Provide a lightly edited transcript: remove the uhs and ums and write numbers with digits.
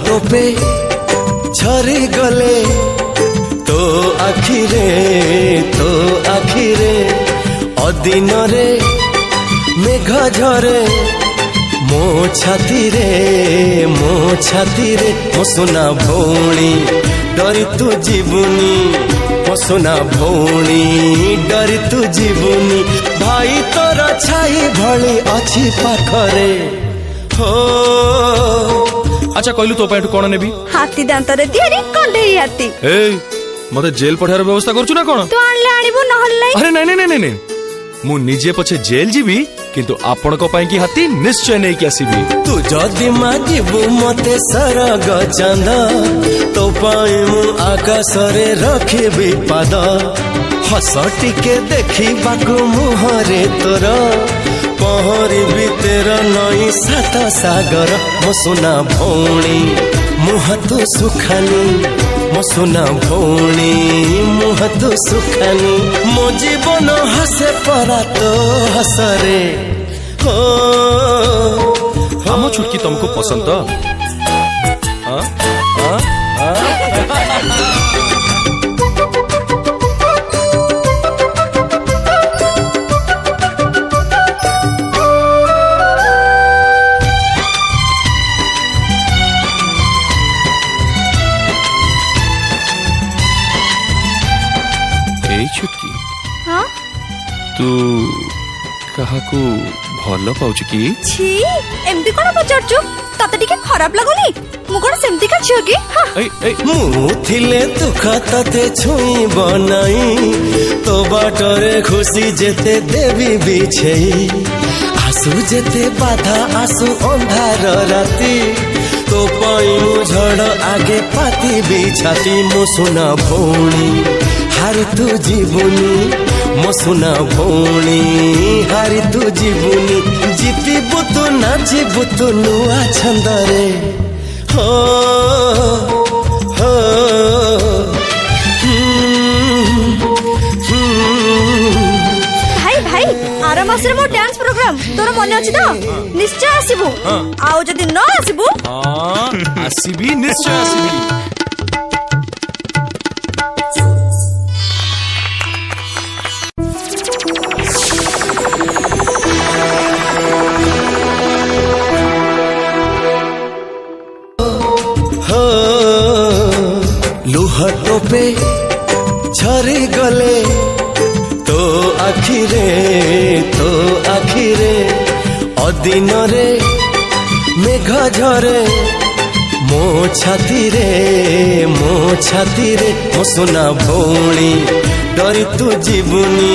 टोपे झरी गले तो आखिरे अदिन रे मेघ झरे मो छाती रे मो सुना भौणी डरी तू जीवनी मो सुना भौणी डरी तू जीवनी भाई तोर छाई भली अच्छी पाखरे हो। अच्छा कहलु तो पैंट कौन नेबी हाथी दांत रे दियारी कंडेई हाथी ए मते जेल पठार व्यवस्था करछु ना कोन तू आनले आनिबो नहल्ले अरे नहीं मु निजे पछे जेल जीवी किंतु आपण को पाई की हाथी निश्चय नहीं कि आसीबी। तू जदि मागिबू मते सरग चंद तो पाई मु आकाश रे रखिबी पाद हस टिके देखिबाकू मुहरे तोर पहरिबी तेरा नई सात सागर मो सुना भौणी मुह तू सुखानी मो सुना भौणी मुह तू सुखानी मो जीवन हसे परा तो हसरे हो। हम छुटकी तुमको पसंद तो छुटकी हाँ तू काहाकू भल पाउछ की छी एमती कोन पचरछु तते टिके खराब लागोनी मु कोन सेमती का छियो की हां ए मु थिले दुख तते छुई बनाई तो बाटरे खुशी जेते देवी बिछेई आसु जेते बाधा आसु अंधार राती तो पाई मु झड़ आगे पाती बिछाती मु सुना भौणी हारी तू जीवनी मो सुना भौणी हारी तू जीवनी जीतीबु तू नाचिबु तू नुआ छंदरे हो हो। भाई भाई आर मासरे मो डांस प्रोग्राम तोर मन अछि तो निश्चय आसीबु आउ जदी न आसीबु हां आसीबी निश्चय आसीबी। लुह टोपे झरी गले तो आखिरे अदिन रे मेघ झरे मो छाती रे मो सुना भौणी डरी तू जीवनी